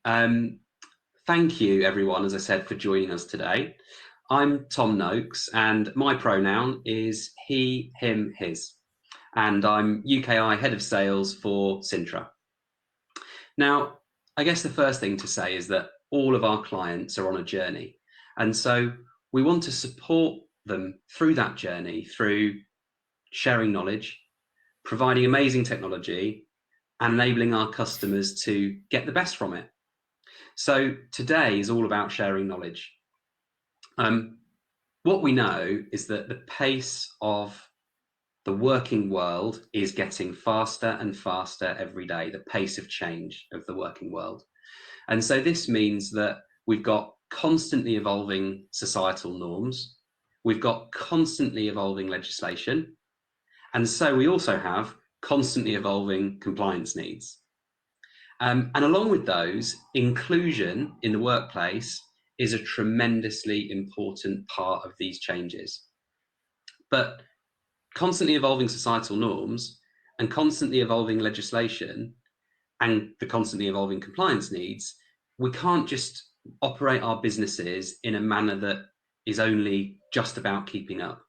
Thank you, everyone, as I said, for joining us today. I'm Tom Noakes, and my pronoun is he, him, his. And I'm UKI Head of Sales for Cintra. Now, I guess the first thing to say is that all of our clients are on a journey. And so we want to support them through that journey through sharing knowledge, providing amazing technology, and enabling our customers to get the best from it. So today is all about sharing knowledge. What we know is that the pace of the working world is getting faster and faster every day, the pace of change of the working world. And so this means that we've got constantly evolving societal norms, we've got constantly evolving legislation, and so we also have constantly evolving compliance needs. And along with those, inclusion in the workplace is a tremendously important part of these changes. But constantly evolving societal norms and constantly evolving legislation and the constantly evolving compliance needs, we can't just operate our businesses in a manner that is only just about keeping up.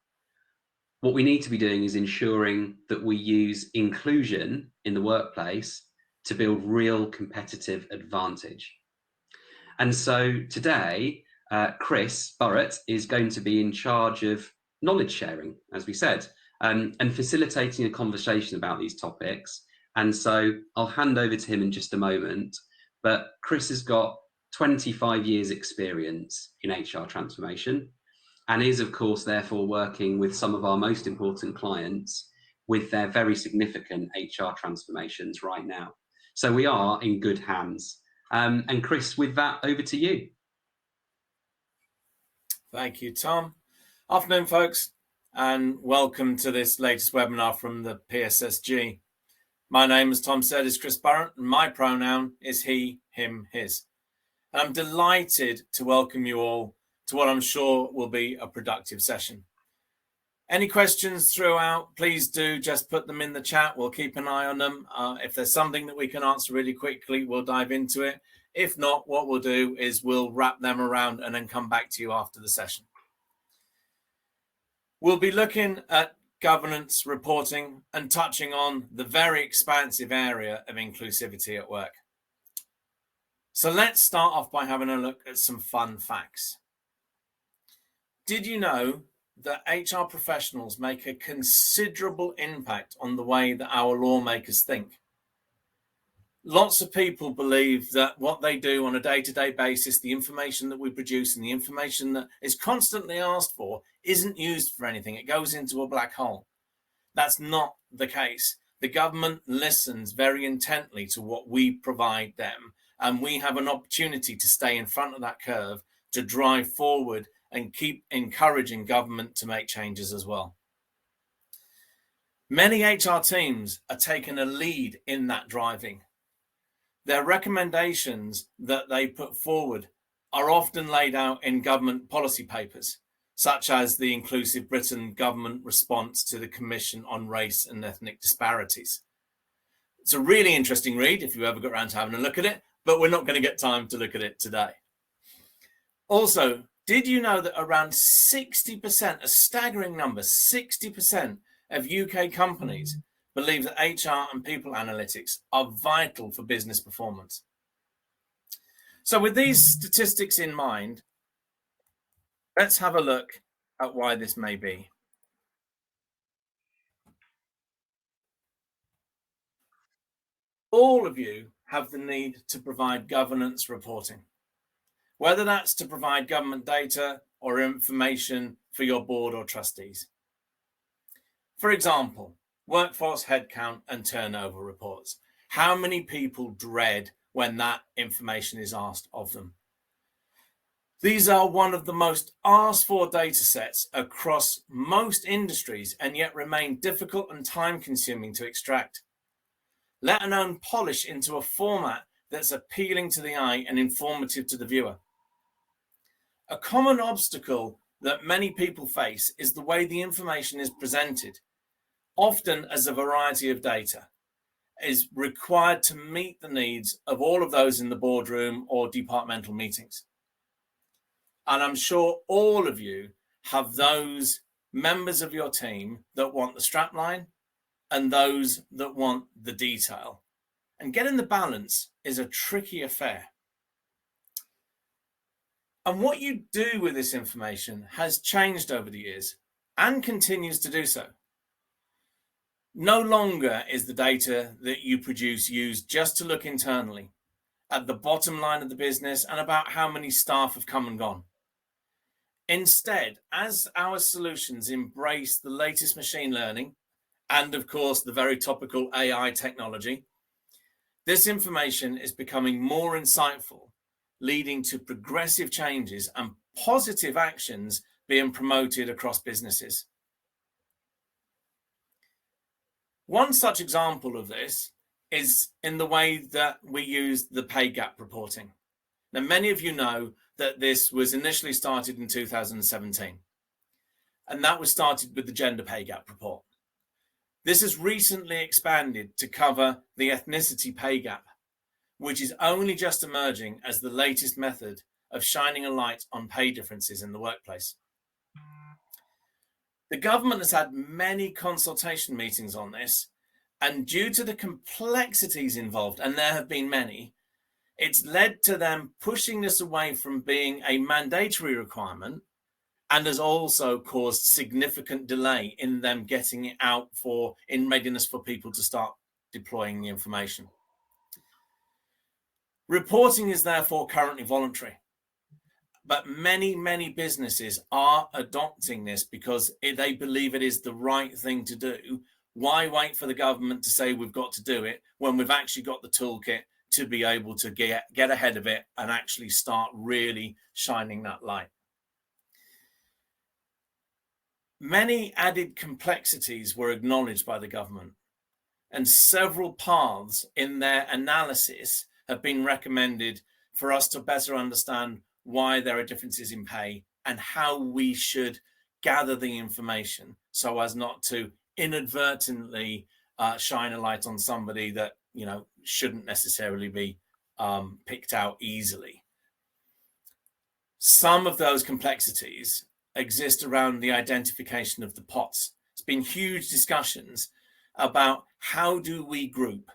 What we need to be doing is ensuring that we use inclusion in the workplace to build real competitive advantage. And so today, Chris Burrett is going to be in charge of knowledge sharing, as we said, and facilitating a conversation about these topics. And so I'll hand over to him in just a moment, but Chris has got 25 years experience in HR transformation and is, of course, therefore working with some of our most important clients with their very significant HR transformations right now. So we are in good hands. And Chris, with that, over to you. Thank you, Tom. Afternoon, folks, and welcome to this latest webinar from the PSSG. My name, as Tom said, is Chris Barrett, and my pronoun is he, him, his. And I'm delighted to welcome you all to what I'm sure will be a productive session. Any questions throughout, please do just put them in the chat. We'll keep an eye on them. If there's something that we can answer really quickly, we'll dive into it. If not, what we'll do is we'll wrap them around and then come back to you after the session. We'll be looking at governance reporting and touching on the very expansive area of inclusivity at work. So let's start off by having a look at some fun facts. Did you know that HR professionals make a considerable impact on the way that our lawmakers think? Lots of people believe that what they do on a day-to-day basis, the information that we produce and the information that is constantly asked for isn't used for anything. It goes into a black hole. That's not the case. The government listens very intently to what we provide them, and we have an opportunity to stay in front of that curve, to drive forward and keep encouraging government to make changes as well. Many HR teams are taking a lead in that driving. Their recommendations that they put forward are often laid out in government policy papers, such as the Inclusive Britain government response to the Commission on Race and Ethnic Disparities. It's a really interesting read if you ever got around to having a look at it, but we're not going to get time to look at it today. Also, did you know that around 60%, a staggering number, 60% of UK companies believe that HR and people analytics are vital for business performance? So with these statistics in mind, let's have a look at why this may be. All of you have the need to provide governance reporting, whether that's to provide government data or information for your board or trustees. For example, workforce headcount and turnover reports. How many people dread when that information is asked of them? These are one of the most asked for data sets across most industries and yet remain difficult and time consuming to extract, let alone polish into a format that's appealing to the eye and informative to the viewer. A common obstacle that many people face is the way the information is presented, often as a variety of data. is required to meet the needs of all of those in the boardroom or departmental meetings. And I'm sure all of you have those members of your team that want the strapline and those that want the detail. And getting the balance is a tricky affair. And what you do with this information has changed over the years and continues to do so. No longer is the data that you produce used just to look internally at the bottom line of the business and about how many staff have come and gone. Instead, as our solutions embrace the latest machine learning and, of course, the very topical AI technology, this information is becoming more insightful, leading to progressive changes and positive actions being promoted across businesses. One such example of this is in the way that we use the pay gap reporting. Now, many of you know that this was initially started in 2017, and that was started with the Gender Pay Gap Report. This has recently expanded to cover the Ethnicity Pay Gap, which is only just emerging as the latest method of shining a light on pay differences in the workplace. The government has had many consultation meetings on this, and due to the complexities involved, and there have been many, it's led to them pushing this away from being a mandatory requirement and has also caused significant delay in them getting it out in readiness for people to start deploying the information. Reporting is therefore currently voluntary, but many businesses are adopting this because they believe it is the right thing to do. Why wait for the government to say we've got to do it when we've actually got the toolkit to be able to get ahead of it and actually start really shining that light? Many added complexities were acknowledged by the government, and several paths in their analysis have been recommended for us to better understand why there are differences in pay and how we should gather the information so as not to inadvertently shine a light on somebody that shouldn't necessarily be picked out easily. Some of those complexities exist around the identification of the pots. It's been huge discussions about how do we group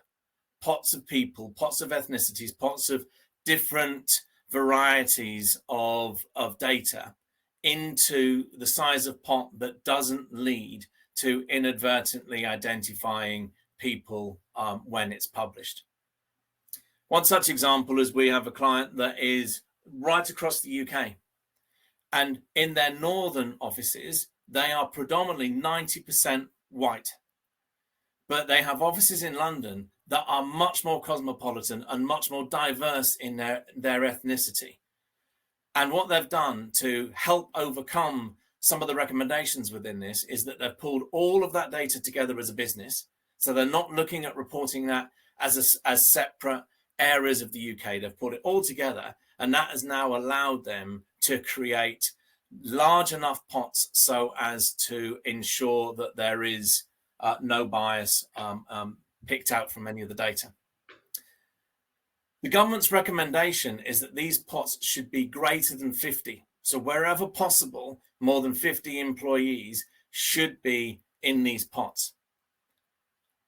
pots of people, pots of ethnicities, pots of different varieties of data into the size of pot that doesn't lead to inadvertently identifying people when it's published. One such example is we have a client that is right across the UK, and in their northern offices, they are predominantly 90% white, but they have offices in London that are much more cosmopolitan and much more diverse in their ethnicity. And what they've done to help overcome some of the recommendations within this is that they've pulled all of that data together as a business. So they're not looking at reporting that as separate areas of the UK. They've put it all together, and that has now allowed them to create large enough pots so as to ensure that there is no bias picked out from any of the data. The government's recommendation is that these pots should be greater than 50. So wherever possible, more than 50 employees should be in these pots.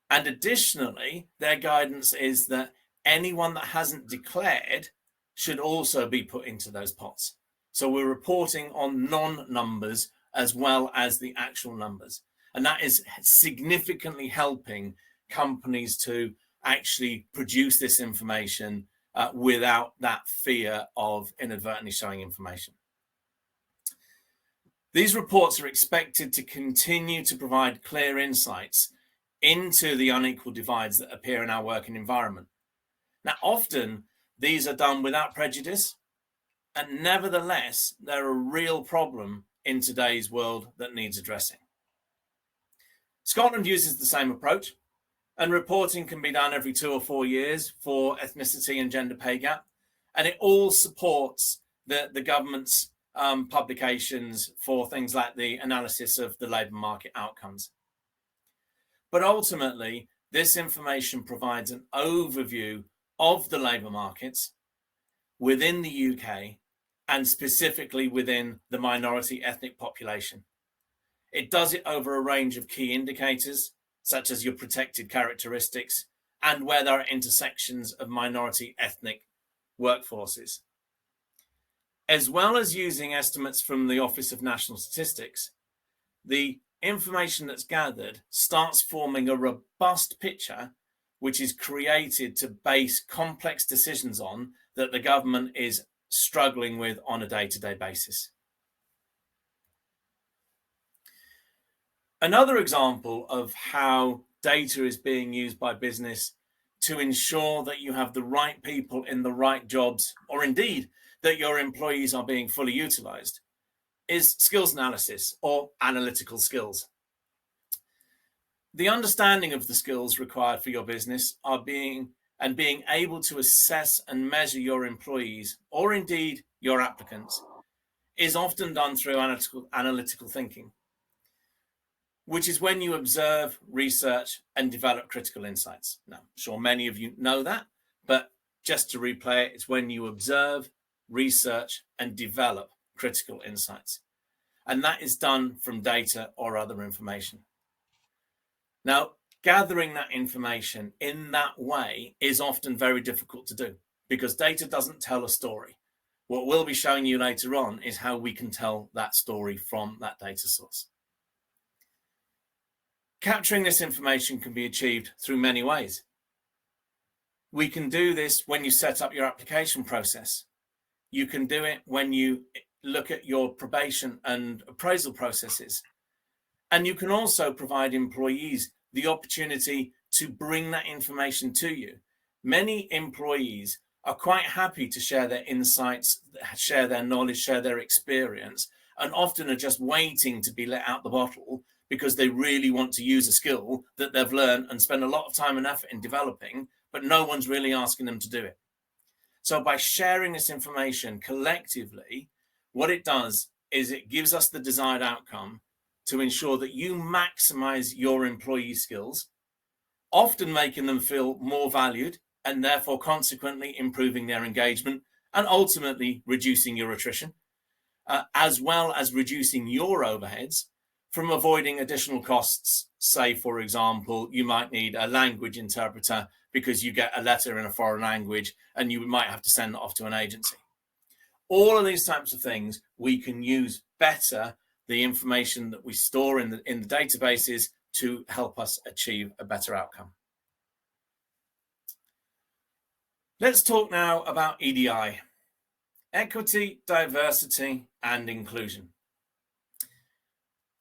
And additionally, their guidance is that anyone that hasn't declared should also be put into those pots. So we're reporting on non-numbers as well as the actual numbers. And that is significantly helping companies to actually produce this information without that fear of inadvertently showing information. These reports are expected to continue to provide clear insights into the unequal divides that appear in our working environment. Now, often these are done without prejudice, and nevertheless, they're a real problem in today's world that needs addressing. Scotland uses the same approach, and reporting can be done every 2 or 4 years for ethnicity and gender pay gap, and it all supports the government's publications for things like the analysis of the labour market outcomes. But ultimately, This information provides an overview of the labour markets within the UK and specifically within the minority ethnic population. It does it over a range of key indicators, such as your protected characteristics and where there are intersections of minority ethnic workforces. As well as using estimates from the Office of National Statistics, the information that's gathered starts forming a robust picture which is created to base complex decisions on that the government is struggling with on a day-to-day basis. Another example of how data is being used by business to ensure that you have the right people in the right jobs, or indeed that your employees are being fully utilized, is skills analysis or analytical skills. The understanding of the skills required for your business are being able to assess and measure your employees, or indeed your applicants, is often done through analytical thinking, which is when you observe, research, and develop critical insights. Now, I'm sure many of you know that, but just to replay it, it's when you observe, research, and develop critical insights. And that is done from data or other information. Now, gathering that information in that way is often very difficult to do because data doesn't tell a story. What we'll be showing you later on is how we can tell that story from that data source. Capturing this information can be achieved through many ways. We can do this when you set up your application process. You can do it when you look at your probation and appraisal processes. And you can also provide employees the opportunity to bring that information to you. Many employees are quite happy to share their insights, share their knowledge, share their experience, and often are just waiting to be let out the bottle because they really want to use a skill that they've learned and spend a lot of time and effort in developing, but no one's really asking them to do it. So by sharing this information collectively, what it does is it gives us the desired outcome to ensure that you maximize your employee skills, often making them feel more valued and therefore consequently improving their engagement and ultimately reducing your attrition, as well as reducing your overheads from avoiding additional costs. Say, for example, you might need a language interpreter because you get a letter in a foreign language and you might have to send it off to an agency. All of these types of things, we can use better the information that we store in the databases to help us achieve a better outcome. Let's talk now about EDI, equity, diversity, and inclusion.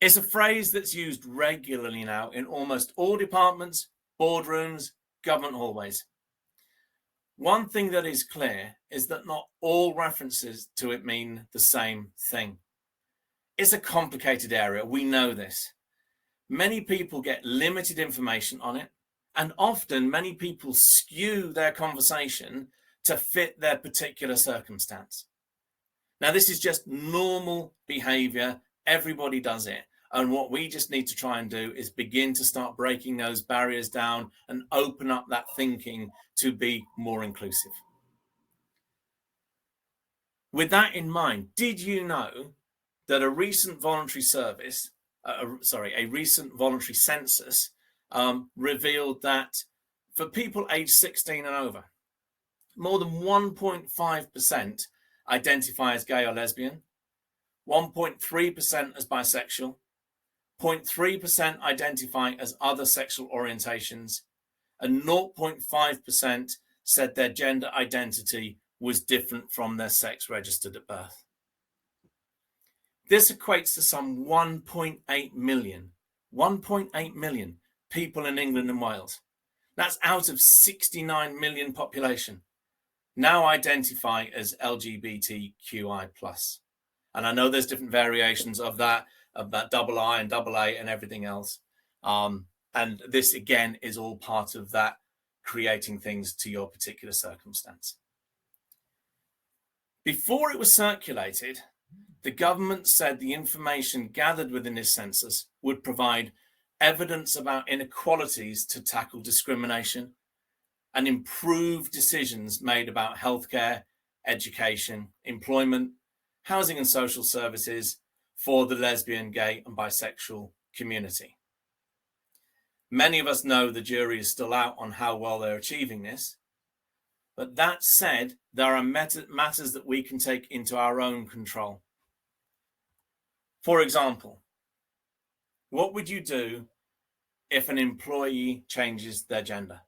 It's a phrase that's used regularly now in almost all departments, boardrooms, government hallways. One thing that is clear is that not all references to it mean the same thing. It's a complicated area, we know this. Many people get limited information on it, and often many people skew their conversation to fit their particular circumstance. Now, this is just normal behavior, everybody does it. And what we just need to try and do is begin to start breaking those barriers down and open up that thinking to be more inclusive. With that in mind, did you know that a recent voluntary census revealed that for people aged 16 and over, more than 1.5% identify as gay or lesbian, 1.3% as bisexual, 0.3% identify as other sexual orientations, and 0.5% said their gender identity was different from their sex registered at birth. This equates to some 1.8 million people in England and Wales. That's out of 69 million population now identify as LGBTQI+. And I know there's different variations of that double I and double A and everything else. And this again is all part of that creating things to your particular circumstance. Before it was circulated, the government said the information gathered within this census would provide evidence about inequalities to tackle discrimination, and improve decisions made about healthcare, education, employment, housing and social services for the lesbian, gay and bisexual community. Many of us know the jury is still out on how well they're achieving this, but that said, there are matters that we can take into our own control. For example, what would you do if an employee changes their gender?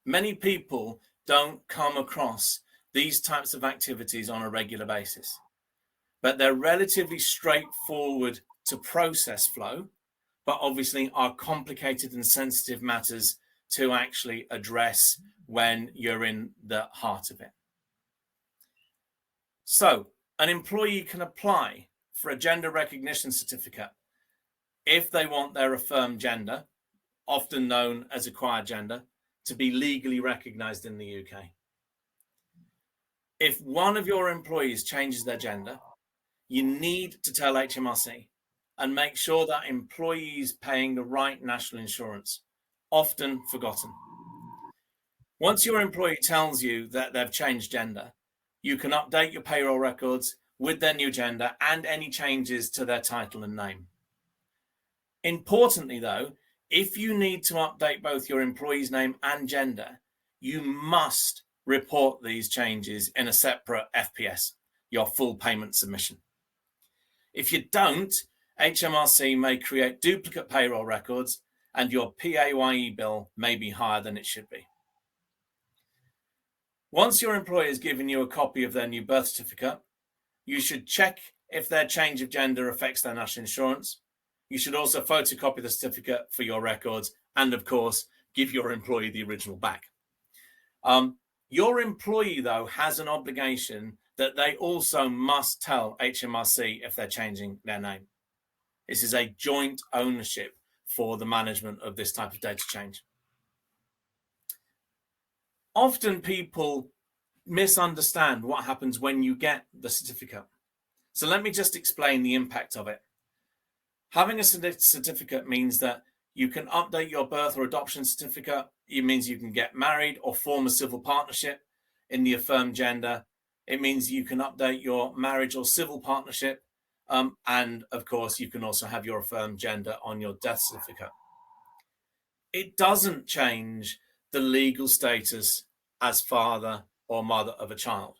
Many people don't come across these types of activities on a regular basis, but they're relatively straightforward to process flow, but obviously are complicated and sensitive matters to actually address when you're in the heart of it. So an employee can apply for a gender recognition certificate if they want their affirmed gender, often known as acquired gender, to be legally recognized in the UK. If one of your employees changes their gender, you need to tell HMRC and make sure that employee is paying the right national insurance, often forgotten. Once your employee tells you that they've changed gender, you can update your payroll records with their new gender and any changes to their title and name. Importantly, though, if you need to update both your employee's name and gender, you must report these changes in a separate FPS, your full payment submission. If you don't, HMRC may create duplicate payroll records and your PAYE bill may be higher than it should be. Once your employer has given you a copy of their new birth certificate, you should check if their change of gender affects their national insurance. You should also photocopy the certificate for your records and, of course, give your employee the original back. Your employee, though, has an obligation that they also must tell HMRC if they're changing their name. This is a joint ownership for the management of this type of data change. Often people misunderstand what happens when you get the certificate. So let me just explain the impact of it. Having a certificate means that you can update your birth or adoption certificate. It means you can get married or form a civil partnership in the affirmed gender. It means you can update your marriage or civil partnership. And of course, you can also have your affirmed gender on your death certificate. It doesn't change the legal status as father or mother of a child.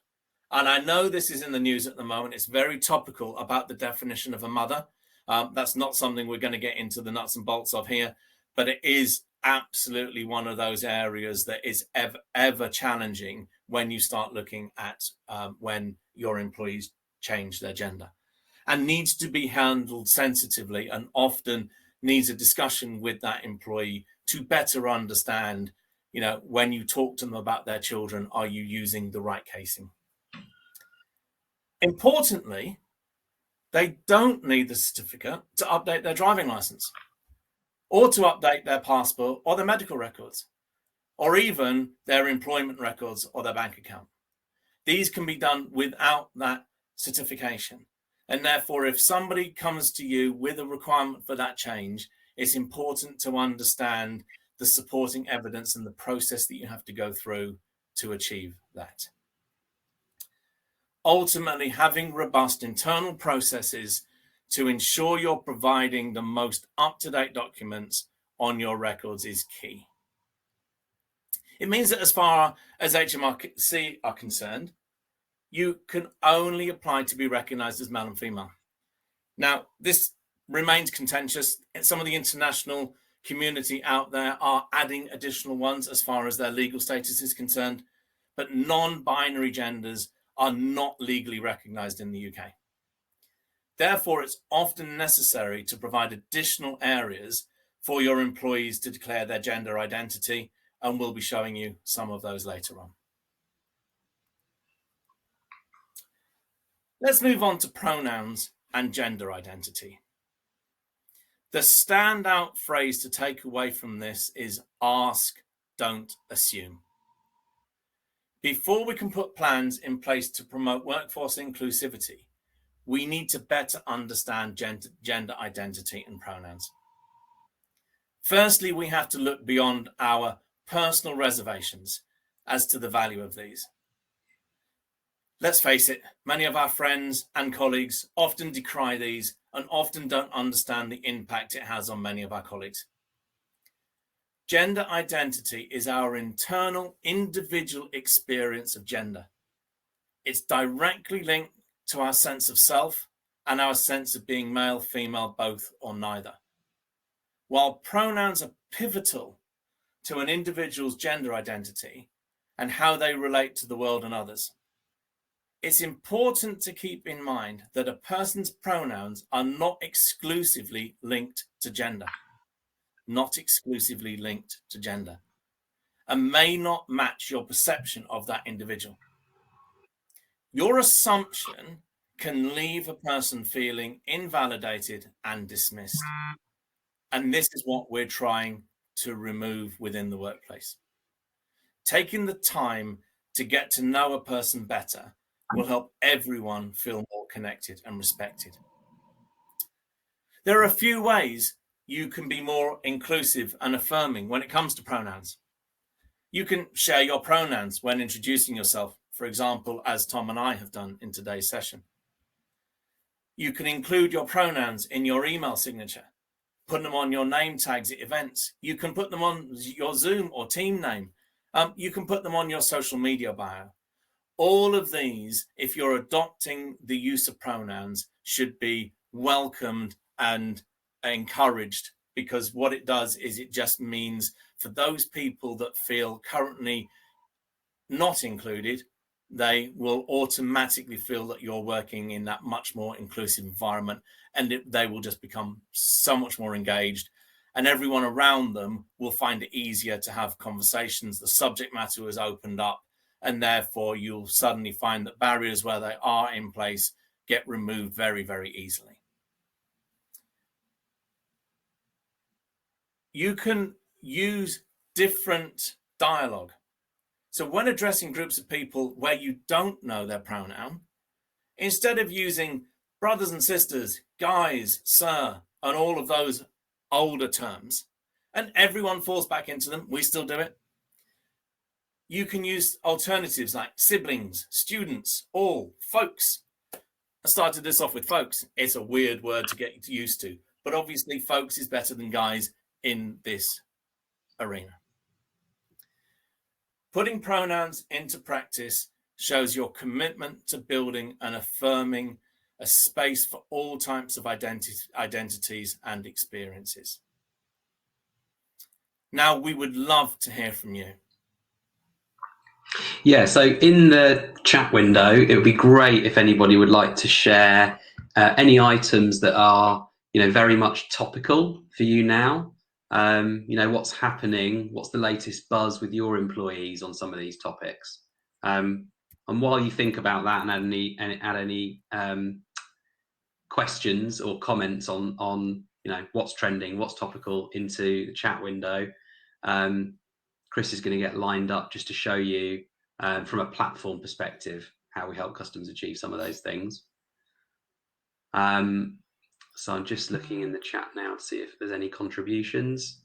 And I know this is in the news at the moment. It's very topical about the definition of a mother. That's not something we're going to get into the nuts and bolts of here, but it is absolutely one of those areas that is ever challenging when you start looking at when your employees change their gender, and needs to be handled sensitively and often needs a discussion with that employee to better understand, when you talk to them about their children, are you using the right casing? Importantly, they don't need the certificate to update their driving license or to update their passport or their medical records or even their employment records or their bank account. These can be done without that certification. And therefore, if somebody comes to you with a requirement for that change, it's important to understand the supporting evidence and the process that you have to go through to achieve that. Ultimately, having robust internal processes to ensure you're providing the most up-to-date documents on your records is key. It means that as far as HMRC are concerned, you can only apply to be recognized as male and female. Now, this remains contentious. Some of the international community out there are adding additional ones as far as their legal status is concerned, but non-binary genders are not legally recognized in the UK. Therefore, it's often necessary to provide additional areas for your employees to declare their gender identity, and we'll be showing you some of those later on. Let's move on to pronouns and gender identity. The standout phrase to take away from this is ask, don't assume. Before we can put plans in place to promote workforce inclusivity, we need to better understand gender identity and pronouns. Firstly, we have to look beyond our personal reservations as to the value of these. Let's face it, many of our friends and colleagues often decry these and often don't understand the impact it has on many of our colleagues. Gender identity is our internal individual experience of gender. It's directly linked to our sense of self and our sense of being male, female, both, or neither. While pronouns are pivotal to an individual's gender identity and how they relate to the world and others, it's important to keep in mind that a person's pronouns are not exclusively linked to gender, and may not match your perception of that individual. Your assumption can leave a person feeling invalidated and dismissed. And this is what we're trying to remove within the workplace. Taking the time to get to know a person better will help everyone feel more connected and respected. There are a few ways you can be more inclusive and affirming when it comes to pronouns. You can share your pronouns when introducing yourself, for example, as Tom and I have done in today's session. You can include your pronouns in your email signature, put them on your name tags at events. You can put them on your Zoom or team name. You can put them on your social media bio. All of these, if you're adopting the use of pronouns, should be welcomed and encouraged, because what it does is it just means for those people that feel currently not included, they will automatically feel that you're working in that much more inclusive environment, and they will just become so much more engaged, and everyone around them will find it easier to have conversations. The subject matter is opened up, and therefore you'll suddenly find that barriers where they are in place get removed very, very easily. You can use different dialogue. So when addressing groups of people where you don't know their pronoun, instead of using brothers and sisters, guys, sir, and all of those older terms, and everyone falls back into them, we still do it. You can use alternatives like siblings, students, all, folks. I started this off with folks. It's a weird word to get used to, but obviously folks is better than guys in this arena. Putting pronouns into practice shows your commitment to building and affirming a space for all types of identities and experiences. Now, we would love to hear from you. Yeah, so in the chat window, it would be great if anybody would like to share any items that are, very much topical for you now. What's happening, what's the latest buzz with your employees on some of these topics. And while you think about that and add any questions or comments on what's trending, what's topical into the chat window, Chris is going to get lined up just to show you from a platform perspective how we help customers achieve some of those things. So I'm just looking in the chat now to see if there's any contributions.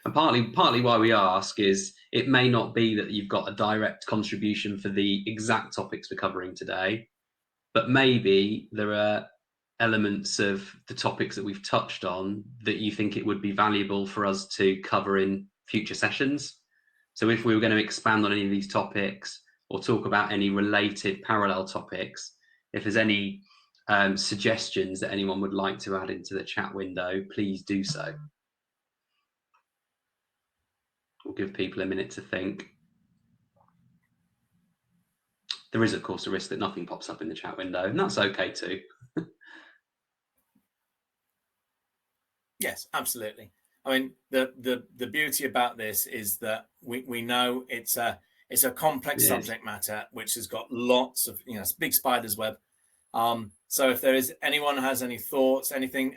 And partly why we ask is it may not be that you've got a direct contribution for the exact topics we're covering today, but maybe there are elements of the topics that we've touched on that you think it would be valuable for us to cover in future sessions. So if we were going to expand on any of these topics or talk about any related parallel topics, if there's any suggestions that anyone would like to add into the chat window, please do so. We'll give people a minute to think. There is, of course, a risk that nothing pops up in the chat window, and that's okay too. Yes, absolutely. I mean, the beauty about this is that we know it's a complex subject matter which has got lots of, it's a big spider's web. So if there is anyone has any thoughts, anything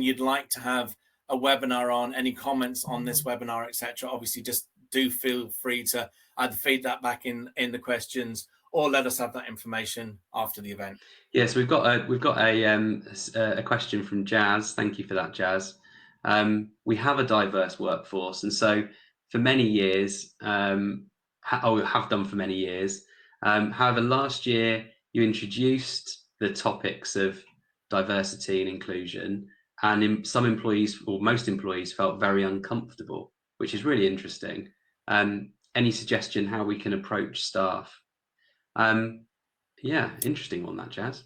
you'd like to have a webinar on, any comments on this webinar, etc., obviously just do feel free to either feed that back in the questions or let us have that information after the event. Yeah, so we've got a question from Jazz. Thank you for that, Jazz. We have a diverse workforce, and so for many years, have done for many years. However, last year you introduced the topics of diversity and inclusion, and some employees, or most employees, felt very uncomfortable, which is really interesting. Any suggestion how we can approach staff? Yeah, interesting one, that, Jazz.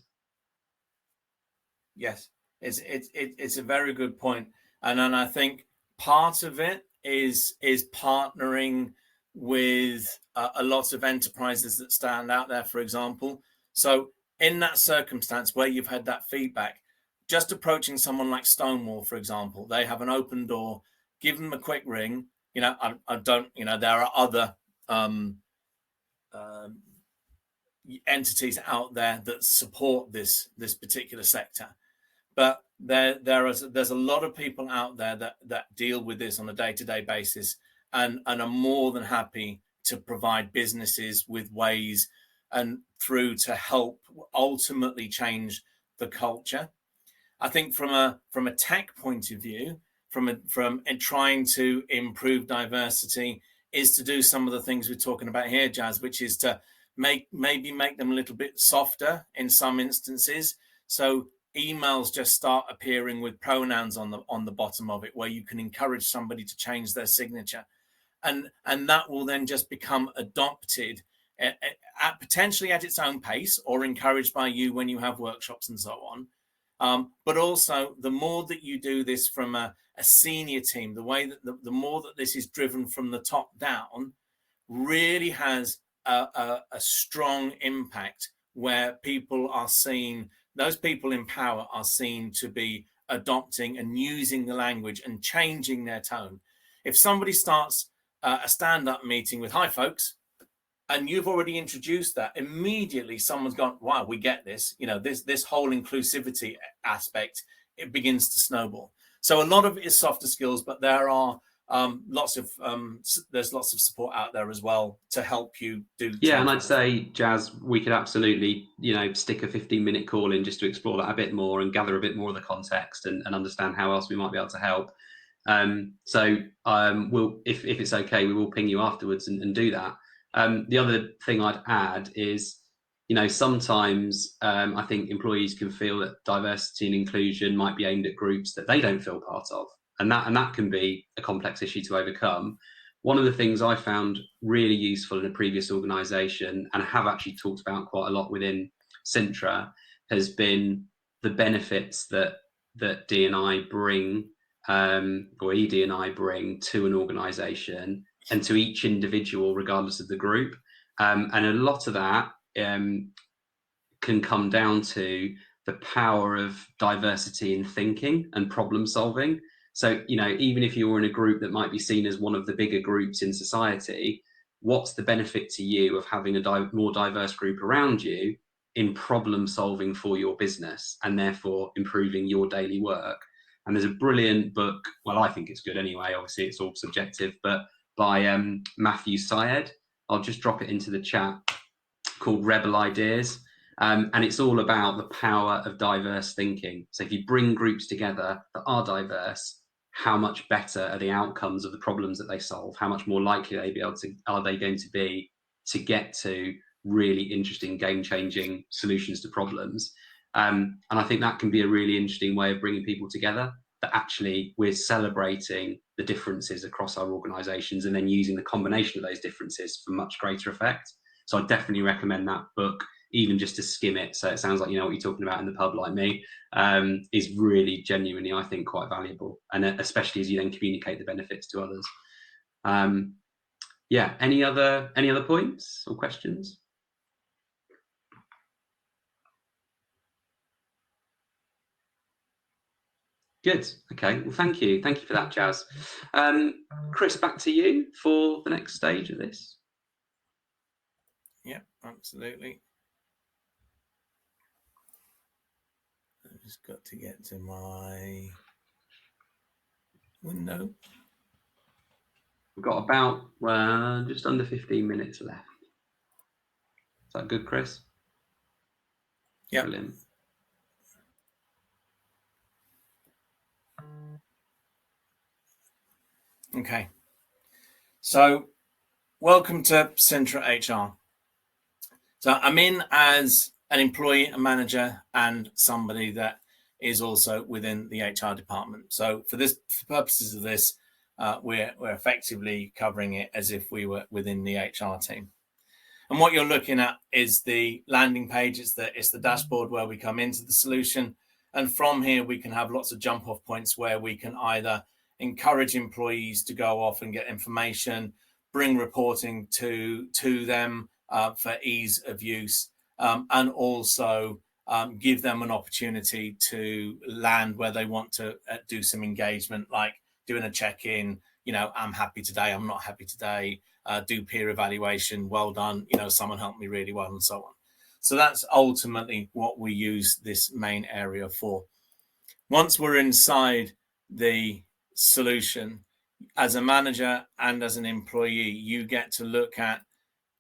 Yes, it's a very good point, and then I think part of it is partnering with a lot of enterprises that stand out there, for example. So in that circumstance where you've had that feedback, just approaching someone like Stonewall, for example, they have an open door. Give them a quick ring. You know, I don't. You know, there are other entities out there that support this particular sector, but there's a lot of people out there that deal with this on a day-to-day basis, and are more than happy to provide businesses with ways and through to help ultimately change the culture. I think from a tech point of view, from trying to improve diversity, is to do some of the things we're talking about here, Jazz, which is to maybe make them a little bit softer in some instances. So emails just start appearing with pronouns on the bottom of it, where you can encourage somebody to change their signature, and that will then just become adopted potentially at its own pace, or encouraged by you when you have workshops and so on. But also, the more that you do this from a senior team, the way that the more that this is driven from the top down, really has a strong impact, where people are seen, those people in power are seen to be adopting and using the language and changing their tone. If somebody starts a stand-up meeting with, "Hi, folks," and you've already introduced that, immediately someone's gone, "Wow, we get this." You know, this whole inclusivity aspect, it begins to snowball. So a lot of it is softer skills, but there are lots of support out there as well to help you do. Yeah, and I'd say, Jazz, we could absolutely, stick a 15-minute call in just to explore that a bit more and gather a bit more of the context and understand how else we might be able to help. We'll, if it's okay, we will ping you afterwards and do that. The other thing I'd add is, sometimes I think employees can feel that diversity and inclusion might be aimed at groups that they don't feel part of, and that can be a complex issue to overcome. One of the things I found really useful in a previous organisation, and I have actually talked about quite a lot within Cintra, has been the benefits that D&I bring, or ED&I bring to an organisation and to each individual, regardless of the group. And a lot of that can come down to the power of diversity in thinking and problem solving. So, even if you're in a group that might be seen as one of the bigger groups in society, what's the benefit to you of having a more diverse group around you in problem solving for your business, and therefore improving your daily work? And there's a brilliant book, well, I think it's good anyway, obviously it's all subjective, but by Matthew Syed. I'll just drop it into the chat, called Rebel Ideas. And it's all about the power of diverse thinking. So if you bring groups together that are diverse, how much better are the outcomes of the problems that they solve? How much more likely are they going to be to get to really interesting, game-changing solutions to problems? And I think that can be a really interesting way of bringing people together, that actually we're celebrating the differences across our organisations and then using the combination of those differences for much greater effect. So I definitely recommend that book, even just to skim it, so it sounds like you know what you're talking about in the pub like me, is really genuinely, I think, quite valuable, and especially as you then communicate the benefits to others. Yeah, any other points or questions? Good. Okay. Well, thank you for that, Jazz. Chris, back to you for the next stage of this. Yeah, absolutely. I've just got to get to my window. We've got about just under 15 minutes left. Is that good, Chris? Yeah. Brilliant. Okay. So welcome to CintraHR. So I'm in as an employee, a manager, and somebody that is also within the HR department. So for purposes of this, we're effectively covering it as if we were within the HR team. And what you're looking at is the landing page. It's the dashboard where we come into the solution. And from here, we can have lots of jump off points where we can either encourage employees to go off and get information, bring reporting to them for ease of use, and also give them an opportunity to land where they want to do some engagement, like doing a check-in, I'm happy today, I'm not happy today, do peer evaluation, well done, someone helped me really well, and so on. So that's ultimately what we use this main area for. Once we're inside the solution, as a manager and as an employee, you get to look at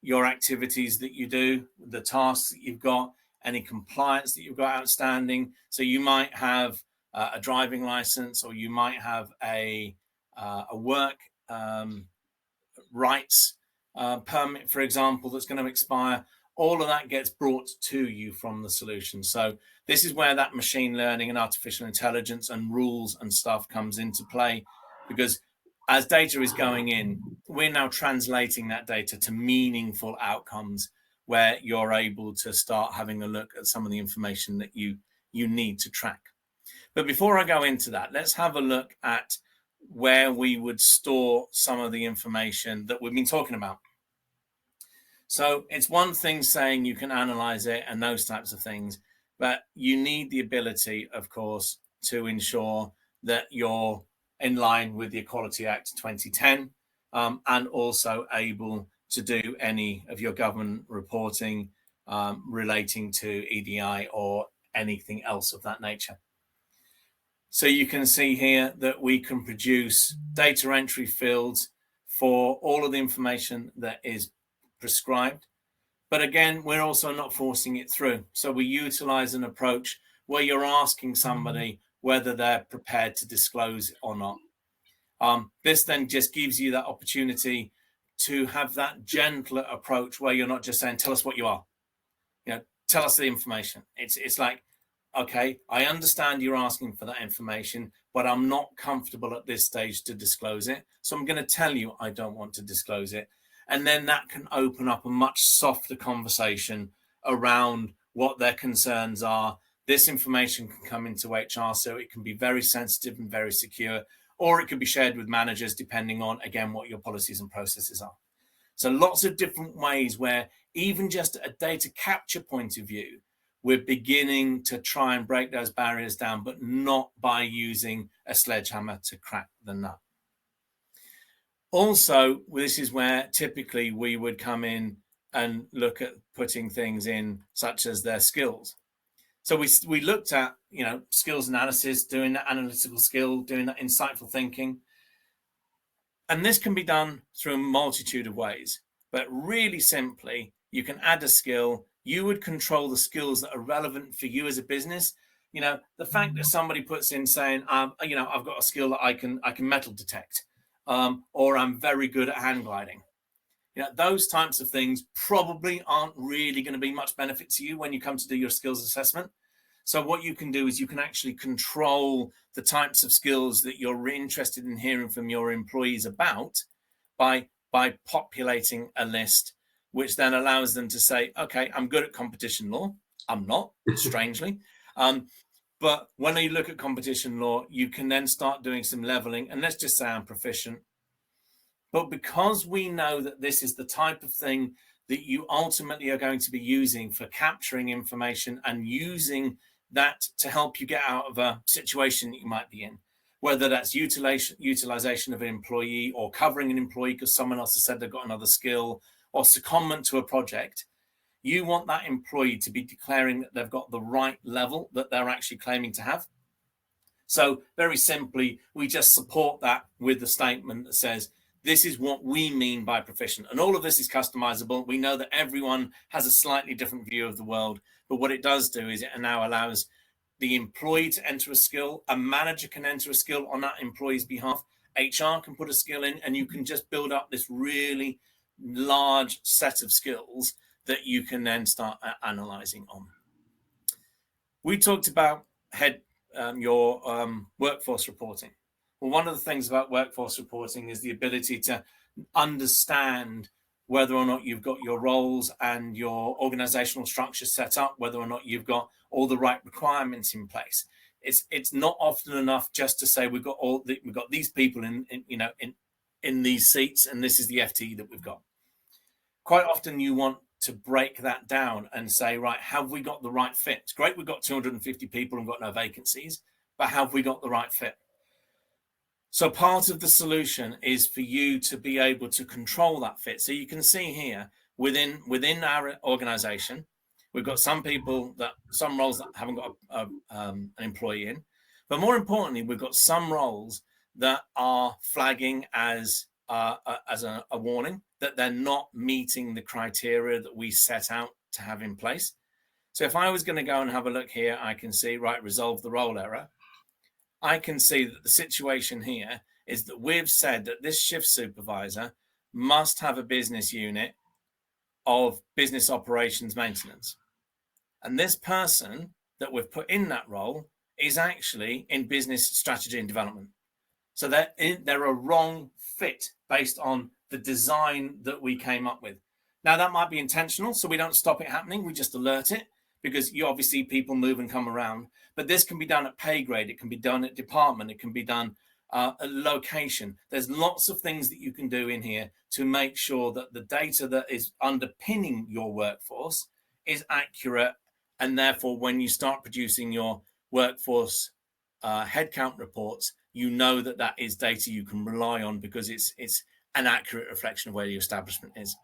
your activities that you do, the tasks that you've got, any compliance that you've got outstanding. So you might have a driving license, or you might have a work rights permit, for example, that's going to expire. All of that gets brought to you from the solution. So this is where that machine learning and artificial intelligence and rules and stuff comes into play, because as data is going in, we're now translating that data to meaningful outcomes where you're able to start having a look at some of the information that you need to track. But before I go into that, let's have a look at where we would store some of the information that we've been talking about. So it's one thing saying you can analyze it and those types of things, but you need the ability, of course, to ensure that you're in line with the Equality Act 2010, and also able to do any of your government reporting relating to EDI or anything else of that nature. So you can see here that we can produce data entry fields for all of the information that is prescribed. But again, we're also not forcing it through. So we utilize an approach where you're asking somebody whether they're prepared to disclose it or not. This then just gives you that opportunity to have that gentler approach where you're not just saying, tell us what you are, tell us the information. It's like, okay, I understand you're asking for that information, but I'm not comfortable at this stage to disclose it. So I'm going to tell you I don't want to disclose it. And then that can open up a much softer conversation around what their concerns are. This information can come into HR, so it can be very sensitive and very secure, or it could be shared with managers depending on, again, what your policies and processes are. So lots of different ways where even just a data capture point of view, we're beginning to try and break those barriers down, but not by using a sledgehammer to crack the nut. Also, this is where typically we would come in and look at putting things in, such as their skills. So we looked at, skills analysis, doing that analytical skill, doing that insightful thinking. And this can be done through a multitude of ways. But really simply, you can add a skill. You would control the skills that are relevant for you as a business. The fact that somebody puts in saying, I've got a skill that I can metal detect, or I'm very good at hand gliding. Those types of things probably aren't really going to be much benefit to you when you come to do your skills assessment. So what you can do is you can actually control the types of skills that you're interested in hearing from your employees about by populating a list, which then allows them to say, okay, I'm good at competition law. I'm not, strangely. But when you look at competition law, you can then start doing some leveling, and let's just say I'm proficient. But because we know that this is the type of thing that you ultimately are going to be using for capturing information and using that to help you get out of a situation that you might be in, whether that's utilization of an employee or covering an employee because someone else has said they've got another skill, or secondment to a project, you want that employee to be declaring that they've got the right level that they're actually claiming to have. So very simply, we just support that with the statement that says, this is what we mean by proficient. And all of this is customizable. We know that everyone has a slightly different view of the world, but what it does do is it now allows the employee to enter a skill, a manager can enter a skill on that employee's behalf, HR can put a skill in, and you can just build up this really large set of skills that you can then start analyzing on. We talked about your workforce reporting. Well, one of the things about workforce reporting is the ability to understand whether or not you've got your roles and your organizational structure set up, whether or not you've got all the right requirements in place. It's not often enough just to say we've got these people in these seats and this is the FTE that we've got. Quite often you want to break that down and say, right, have we got the right fit? It's great we've got 250 people and got no vacancies, but have we got the right fit? So part of the solution is for you to be able to control that fit. So you can see here within our organization, we've got some people some roles that haven't got an employee in, but more importantly, we've got some roles that are flagging as a warning that they're not meeting the criteria that we set out to have in place. So if I was going to go and have a look here, I can see, right, resolve the role error. I can see that the situation here is that we've said that this shift supervisor must have a business unit of business operations maintenance. And this person that we've put in that role is actually in business strategy and development. So they're a wrong fit based on the design that we came up with. Now, that might be intentional, so we don't stop it happening. We just alert it, because you obviously people move and come around. But this can be done at pay grade. It can be done at department. It can be done at location. There's lots of things that you can do in here to make sure that the data that is underpinning your workforce is accurate. And therefore, when you start producing your workforce headcount reports, you know that that is data you can rely on, because it's an accurate reflection of where your establishment is.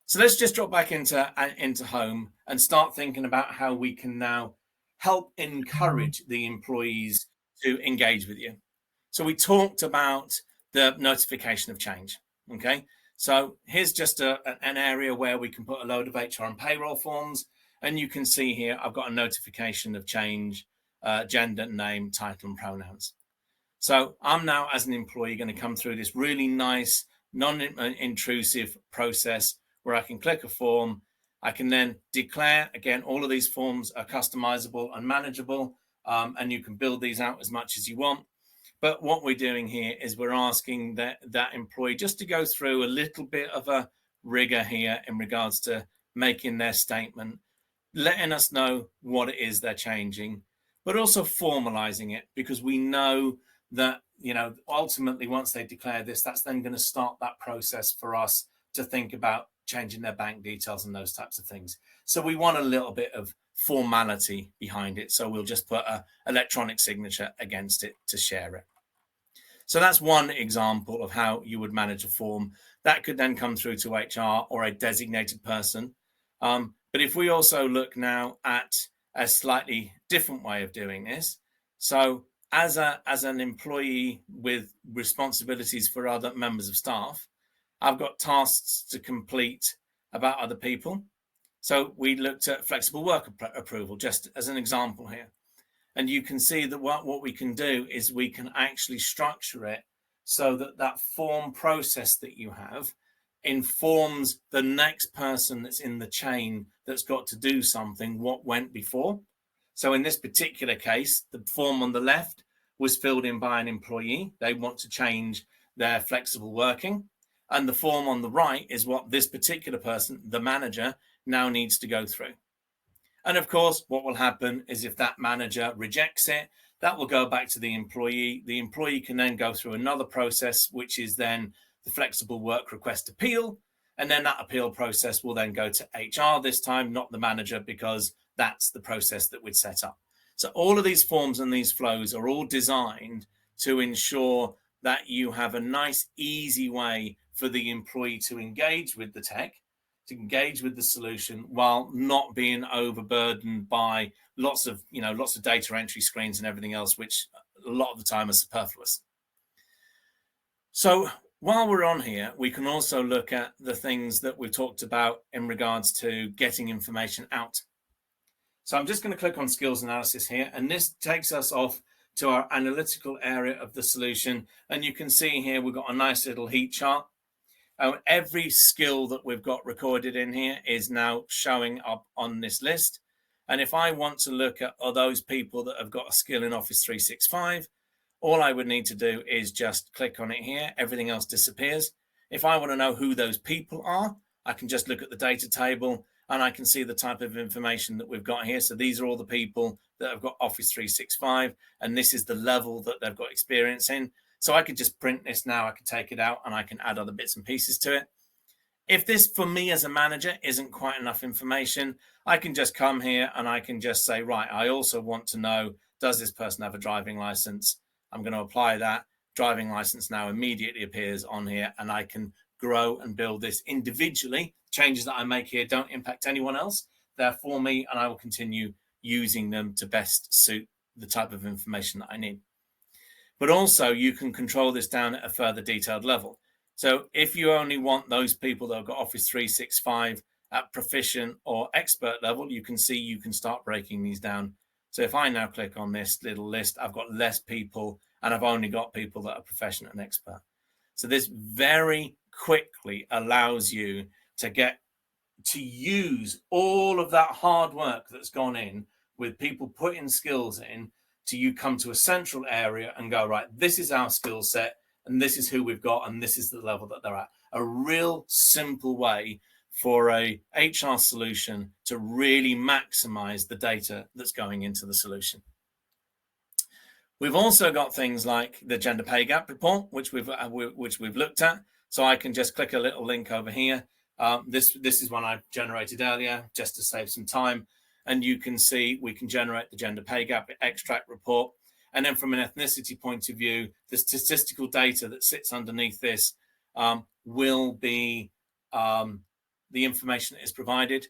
So let's just drop back into home and start thinking about how we can now help encourage the employees to engage with you. So we talked about the notification of change. Okay, so here's just an area where we can put a load of HR and payroll forms, and you can see here I've got a notification of change, gender, name, title, and pronouns. So I'm now, as an employee, going to come through this really nice, non-intrusive process where I can click a form. I can then declare, again, all of these forms are customizable and manageable, and you can build these out as much as you want. But what we're doing here is we're asking that employee just to go through a little bit of a rigor here in regards to making their statement, letting us know what it is they're changing, but also formalizing it, because we know that, ultimately once they declare this, that's then going to start that process for us to think about changing their bank details and those types of things. So we want a little bit of formality behind it. So we'll just put an electronic signature against it to share it. So that's one example of how you would manage a form. That could then come through to HR or a designated person. But if we also look now at a slightly different way of doing this, so as an employee with responsibilities for other members of staff, I've got tasks to complete about other people. So we looked at flexible work approval, just as an example here. And you can see that what we can do is we can actually structure it so that that form process that you have informs the next person that's in the chain that's got to do something, what went before. So in this particular case, the form on the left was filled in by an employee. They want to change their flexible working. And the form on the right is what this particular person, the manager, now needs to go through. And of course, what will happen is if that manager rejects it, that will go back to the employee. The employee can then go through another process, which is then the flexible work request appeal. And then that appeal process will then go to HR this time, not the manager, because that's the process that we'd set up. So all of these forms and these flows are all designed to ensure that you have a nice, easy way for the employee to engage with the tech, to engage with the solution, while not being overburdened by lots of data entry screens and everything else, which a lot of the time are superfluous. So while we're on here, we can also look at the things that we've talked about in regards to getting information out. So I'm just going to click on skills analysis here, and this takes us off to our analytical area of the solution. And you can see here, we've got a nice little heat chart. Every skill that we've got recorded in here is now showing up on this list. And if I want to look at those people that have got a skill in Office 365, all I would need to do is just click on it here. Everything else disappears. If I want to know who those people are, I can just look at the data table and I can see the type of information that we've got here. So these are all the people that have got Office 365, and this is the level that they've got experience in. So I could just print this now. I could take it out and I can add other bits and pieces to it. If this, for me as a manager, isn't quite enough information, I can just come here and I can just say, right, I also want to know, does this person have a driving license? I'm going to apply that. Driving license now immediately appears on here, and I can grow and build this individually. Changes that I make here don't impact anyone else. They're for me, and I will continue using them to best suit the type of information that I need. But also you can control this down at a further detailed level. So if you only want those people that have got Office 365 at proficient or expert level, you can see you can start breaking these down. So if I now click on this little list, I've got less people, and I've only got people that are proficient and expert. So this very quickly allows you to get to use all of that hard work that's gone in with people putting skills in, to you come to a central area and go, right, this is our skill set, and this is who we've got, and this is the level that they're at. A real simple way for a HR solution to really maximize the data that's going into the solution. We've also got things like the Gender Pay Gap Report, which we've looked at. So I can just click a little link over here. This is one I generated earlier just to save some time. And you can see we can generate the Gender Pay Gap Extract Report. And then from an ethnicity point of view, the statistical data that sits underneath this will be the information that is provided.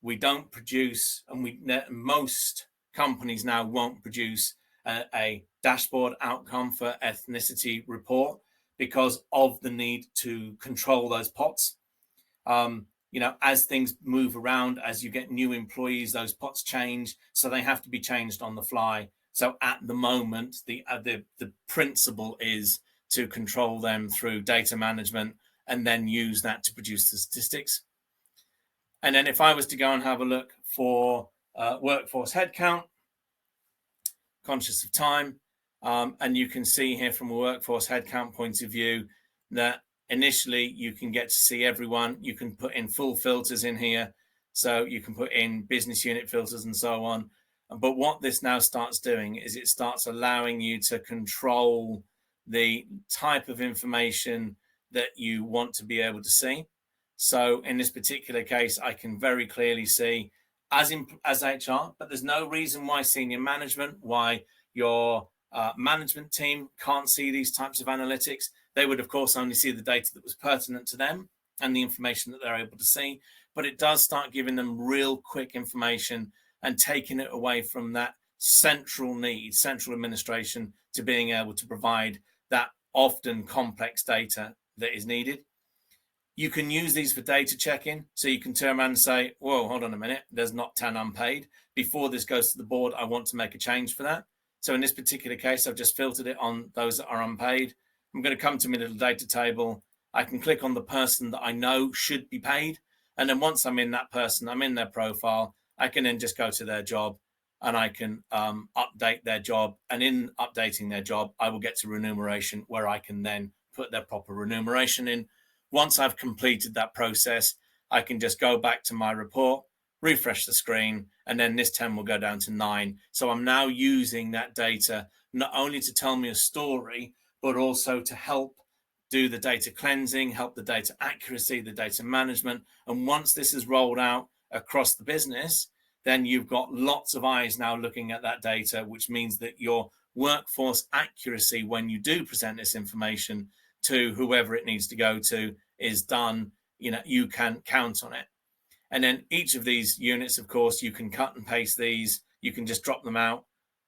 We don't produce, and most companies now won't produce a dashboard outcome for ethnicity report because of the need to control those pots. As things move around, as you get new employees, those pots change, so they have to be changed on the fly. So at the moment, the principle is to control them through data management and then use that to produce the statistics. And then if I was to go and have a look for workforce headcount, conscious of time, and you can see here from a workforce headcount point of view that initially you can get to see everyone. You can put in full filters in here, so you can put in business unit filters and so on. But what this now starts doing is it starts allowing you to control the type of information that you want to be able to see. So in this particular case, I can very clearly see as HR, but there's no reason why senior management, why your management team can't see these types of analytics. They would, of course, only see the data that was pertinent to them and the information that they're able to see. But it does start giving them real quick information and taking it away from that central need, central administration, to being able to provide that often complex data that is needed. You can use these for data checking. So you can turn around and say, whoa, hold on a minute, there's not 10 unpaid. Before this goes to the board, I want to make a change for that. So in this particular case, I've just filtered it on those that are unpaid. I'm going to come to my little data table. I can click on the person that I know should be paid. And then once I'm in that person, I'm in their profile, I can then just go to their job and I can update their job. And in updating their job, I will get to remuneration, where I can then put their proper remuneration in. Once I've completed that process, I can just go back to my report, refresh the screen, and then this 10 will go down to 9. So I'm now using that data not only to tell me a story, but also to help do the data cleansing, help the data accuracy, the data management. And once this is rolled out across the business, then you've got lots of eyes now looking at that data, which means that your workforce accuracy, when you do present this information to whoever it needs to go to, is done. You can count on it. And then each of these units, of course, you can cut and paste these. You can just drop them out.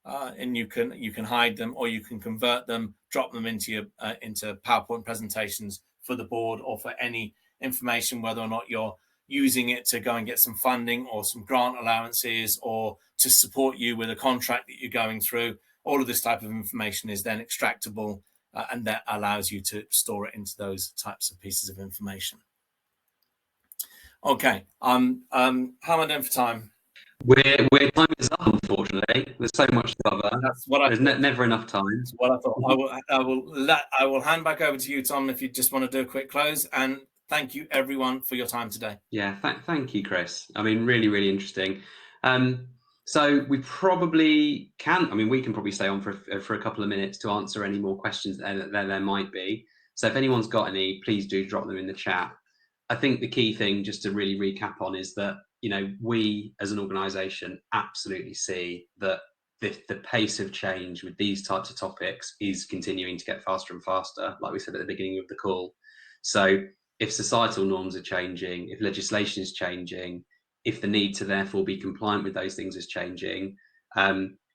and you can hide them, or you can convert them, drop them into PowerPoint presentations for the board, or for any information, whether or not you're using it to go and get some funding or some grant allowances, or to support you with a contract that you're going through. All of this type of information is then extractable, and that allows you to store it into those types of pieces of information. Okay, how am I doing for time? We're time is up, unfortunately. There's so much to cover. That's what There's never enough time. That's what I thought. I will hand back over to you, Tom, if you just want to do a quick close. And thank you, everyone, for your time today. Yeah, thank you, Chris. I mean, really, really interesting. So we probably can. I mean, we can probably stay on for a couple of minutes to answer any more questions that there might be. So if anyone's got any, please do drop them in the chat. I think the key thing, just to really recap on, is that, you know, we as an organisation absolutely see that the pace of change with these types of topics is continuing to get faster and faster, like we said at the beginning of the call. So if societal norms are changing, if legislation is changing, if the need to therefore be compliant with those things is changing,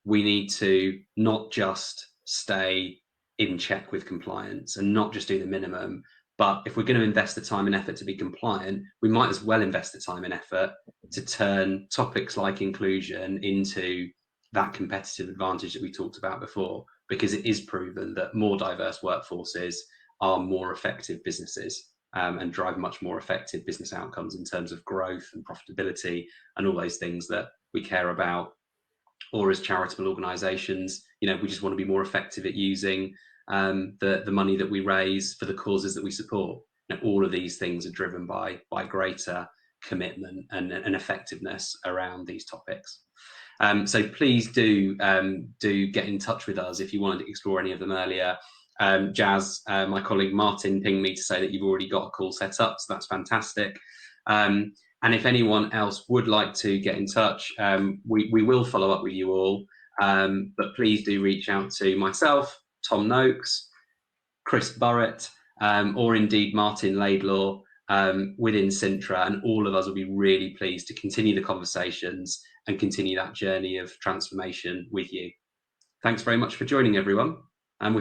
we need to not just stay in check with compliance and not just do the minimum, but if we're going to invest the time and effort to be compliant, we might as well invest the time and effort to turn topics like inclusion into that competitive advantage that we talked about before, because it is proven that more diverse workforces are more effective businesses, and drive much more effective business outcomes in terms of growth and profitability and all those things that we care about. Or as charitable organisations, you know, we just want to be more effective at using the money that we raise for the causes that we support. You know, all of these things are driven by greater commitment and effectiveness around these topics. So please do get in touch with us if you wanted to explore any of them earlier. Jazz, my colleague Martin, pinged me to say that you've already got a call set up, so that's fantastic. And if anyone else would like to get in touch, we will follow up with you all, but please do reach out to myself, Tom Noakes, Chris Burrett, or indeed Martin Laidlaw within Cintra, and all of us will be really pleased to continue the conversations and continue that journey of transformation with you. Thanks very much for joining, everyone.